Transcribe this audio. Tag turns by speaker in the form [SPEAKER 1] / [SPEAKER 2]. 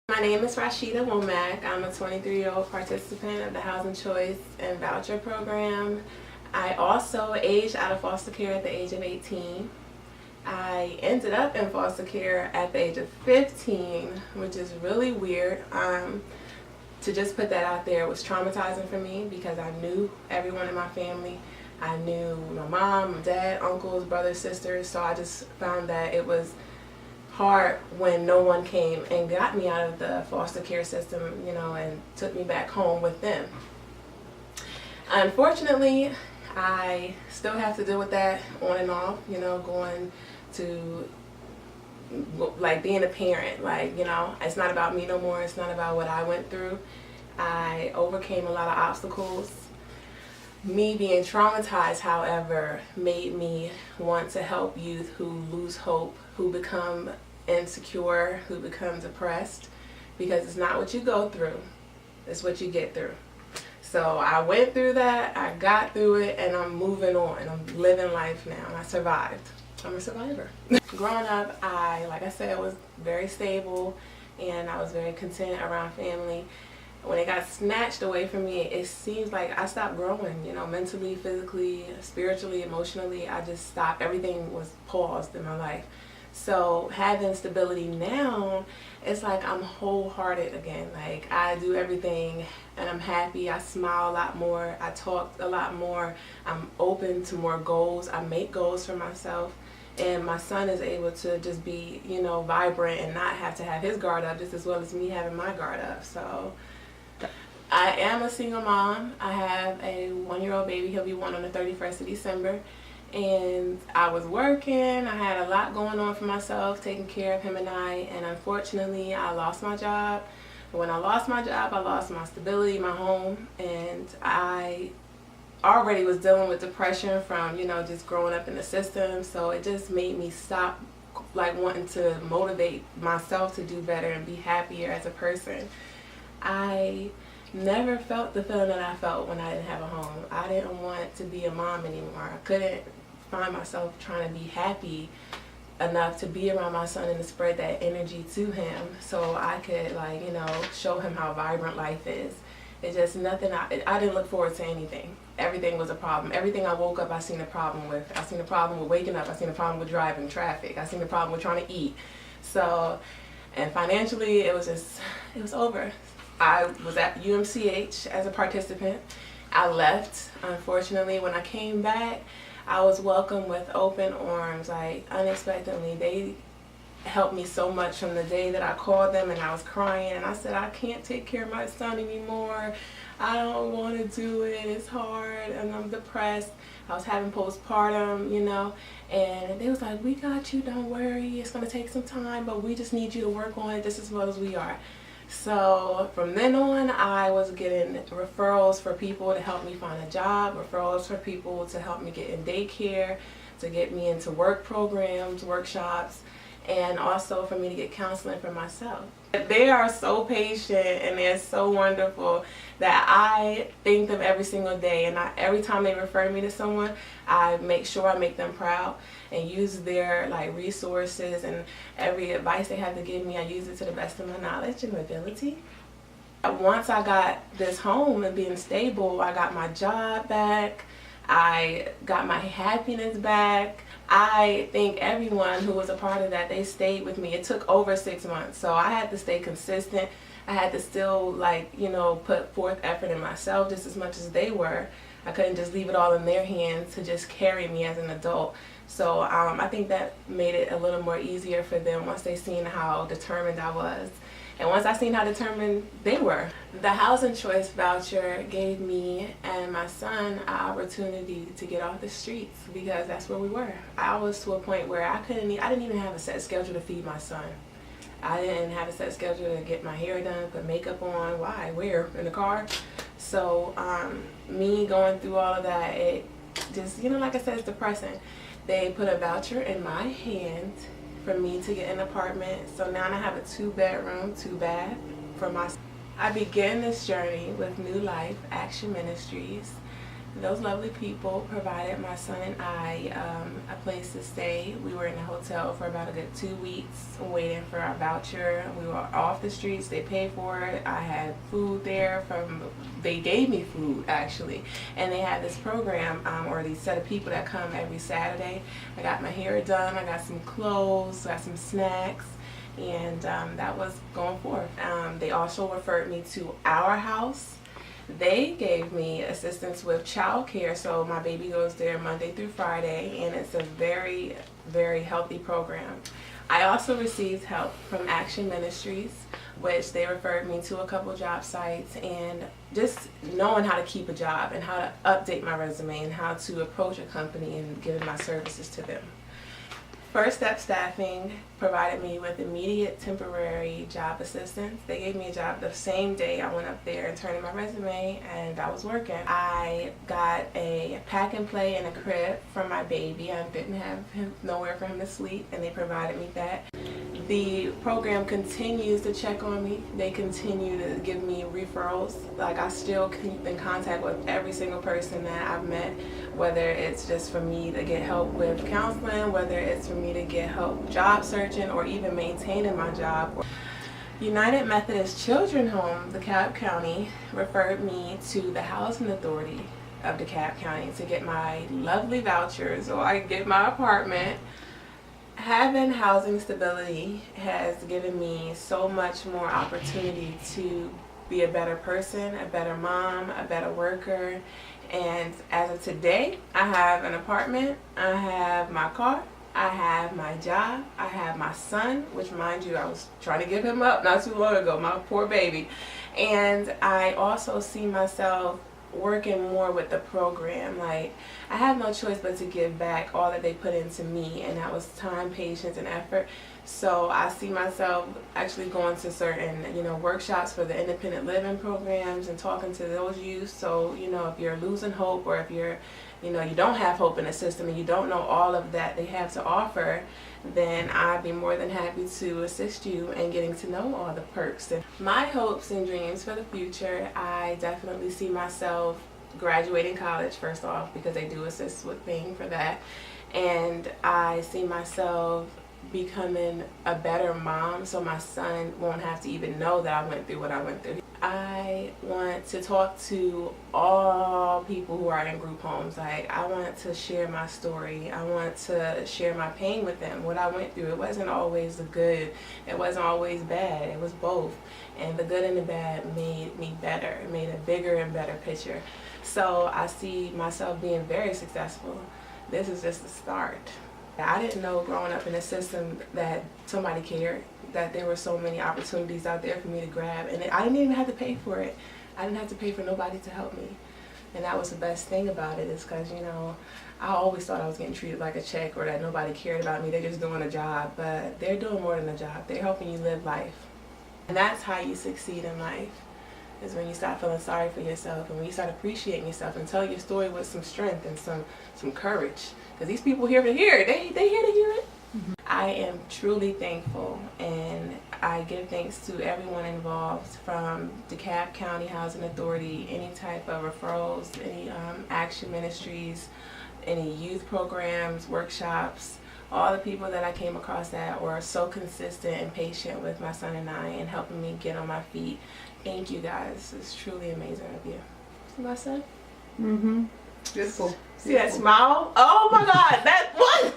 [SPEAKER 1] My name is Rashida Womack. I'm a 23-year-old participant of the Housing Choice and Voucher Program. I also aged out of foster care at the age of 18. I ended up in foster care at the age of 15, which is really weird. To just put that out there, it was traumatizing for me because I knew everyone in my family. I knew my mom, my dad, uncles, brothers, sisters, so I just found that it was hard when no one came and got me out of the foster care system, and took me back home with them. Unfortunately, I still have to deal with that on and off, going to like being a parent. It's not about me no more. It's not about what I went through. I overcame a lot of obstacles. Me being traumatized, however, made me want to help youth who lose hope, who become insecure, who become depressed, because it's not what you go through, it's what you get through. So I went through that, I got through it, and I'm moving on. I'm living life now. I survived. I'm a survivor. Growing up, like I said, was very stable, and I was very content around family. When it got snatched away from me, it seems like I stopped growing, mentally, physically, spiritually, emotionally. I just stopped. Everything was paused in my life. So having stability now, it's like I'm wholehearted again. Like I do everything and I'm happy. I smile a lot more. I talk a lot more. I'm open to more goals. I make goals for myself. And my son is able to just be, vibrant and not have to have his guard up just as well as me having my guard up. So I am a single mom. I have a 1-year-old baby. He'll be 1 on the 31st of December. And I was working. I had a lot going on for myself, taking care of him and unfortunately I lost my job. When I lost my job, I lost my stability, my home, and I already was dealing with depression from, just growing up in the system. So it just made me stop wanting to motivate myself to do better and be happier as a person. I never felt the feeling that I felt when I didn't have a home. I didn't want to be a mom anymore. I couldn't find myself trying to be happy enough to be around my son and to spread that energy to him so I could show him how vibrant life is. It's just nothing. I didn't look forward to anything. Everything was a problem. Everything I woke up, I seen a problem with. I seen a problem with waking up. I seen a problem with driving traffic. I seen a problem with trying to eat. So, and financially, it was over. I was at UMCH as a participant. I left. Unfortunately, when I came back, I was welcomed with open arms, unexpectedly. They helped me so much from the day that I called them and I was crying and I said, I can't take care of my son anymore. I don't want to do it. It's hard and I'm depressed. I was having postpartum, and they was like, we got you, don't worry. It's going to take some time, but we just need you to work on it just as well as we are. So from then on, I was getting referrals for people to help me find a job, referrals for people to help me get in daycare, to get me into work programs, workshops, and also for me to get counseling for myself. They are so patient and they're so wonderful that I thank them every single day, and every time they refer me to someone, I make sure I make them proud and use their resources and every advice they have to give me. I use it to the best of my knowledge and ability. Once I got this home and being stable, I got my job back, I got my happiness back. I think everyone who was a part of that, they stayed with me. It took over 6 months, so I had to stay consistent. I had to still put forth effort in myself just as much as they were. I couldn't just leave it all in their hands to just carry me as an adult. So I think that made it a little more easier for them once they seen how determined I was. And once I seen how determined they were. The Housing Choice Voucher gave me and my son an opportunity to get off the streets because that's where we were. I was to a point where I didn't even have a set schedule to feed my son. I didn't have a set schedule to get my hair done, put makeup on. Why? Where? In the car? So me going through all of that, it just, like I said, it's depressing. They put a voucher in my hand for me to get an apartment. So now I have a 2-bedroom, 2-bath for my. I began this journey with New Life Action Ministries. Those lovely people provided my son and I a place to stay. We were in a hotel for about a good 2 weeks waiting for our voucher. We were off the streets. They paid for it. I had food there they gave me food actually. And they had this program or these set of people that come every Saturday. I got my hair done. I got some clothes, got some snacks. And that was going forth. They also referred me to Our House. They gave me assistance with childcare, so my baby goes there Monday through Friday, and it's a very, very healthy program. I also received help from Action Ministries, which they referred me to a couple job sites, and just knowing how to keep a job and how to update my resume and how to approach a company and give my services to them. First Step Staffing provided me with immediate temporary job assistance. They gave me a job the same day I went up there and turned in my resume, and I was working. I got a pack and play and a crib for my baby. I didn't have nowhere for him to sleep, and they provided me that. The program continues to check on me. They continue to give me referrals. Like, I still keep in contact with every single person that I've met, whether it's just for me to get help with counseling, whether it's for me to get help job searching, or even maintaining my job. United Methodist Children's Home, DeKalb County, referred me to the Housing Authority of DeKalb County to get my lovely vouchers so I could get my apartment. Having housing stability has given me so much more opportunity to be a better person, a better mom, a better worker. And as of today, I have an apartment, I have my car, I have my job, I have my son, which, mind you, I was trying to give him up not too long ago, my poor baby. And I also see myself working more with the program. Like, I have no choice but to give back all that they put into me, and that was time, patience, and effort. So I see myself actually going to certain, workshops for the independent living programs and talking to those youth. So, if you're losing hope, or if you're, you don't have hope in the system and you don't know all of that they have to offer, then I'd be more than happy to assist you in getting to know all the perks. And my hopes and dreams for the future, I definitely see myself graduating college, first off, because they do assist with paying for that. And I see myself becoming a better mom, so my son won't have to even know that I went through what I went through. I want to talk to all people who are in group homes. Like, I want to share my story. I want to share my pain with them, what I went through. It wasn't always the good. It wasn't always bad. It was both. And the good and the bad made me better. It made a bigger and better picture. So I see myself being very successful. This is just the start. I didn't know growing up in a system that somebody cared, that there were so many opportunities out there for me to grab, and I didn't even have to pay for it. I didn't have to pay for nobody to help me. And that was the best thing about it, is because, I always thought I was getting treated like a check, or that nobody cared about me. They're just doing a job, but they're doing more than a job. They're helping you live life. And that's how you succeed in life, is when you start feeling sorry for yourself, and when you start appreciating yourself and tell your story with some strength and some courage. Because these people here to hear it, they here to hear it. Mm-hmm. I am truly thankful, and I give thanks to everyone involved, from DeKalb County Housing Authority, any type of referrals, any Action Ministries, any youth programs, workshops, all the people that I came across that were so consistent and patient with my son and I, and helping me get on my feet. Thank you guys. It's truly amazing of you. See my son?
[SPEAKER 2] Mm-hmm. Beautiful.
[SPEAKER 1] See that smile? Oh my God, that what?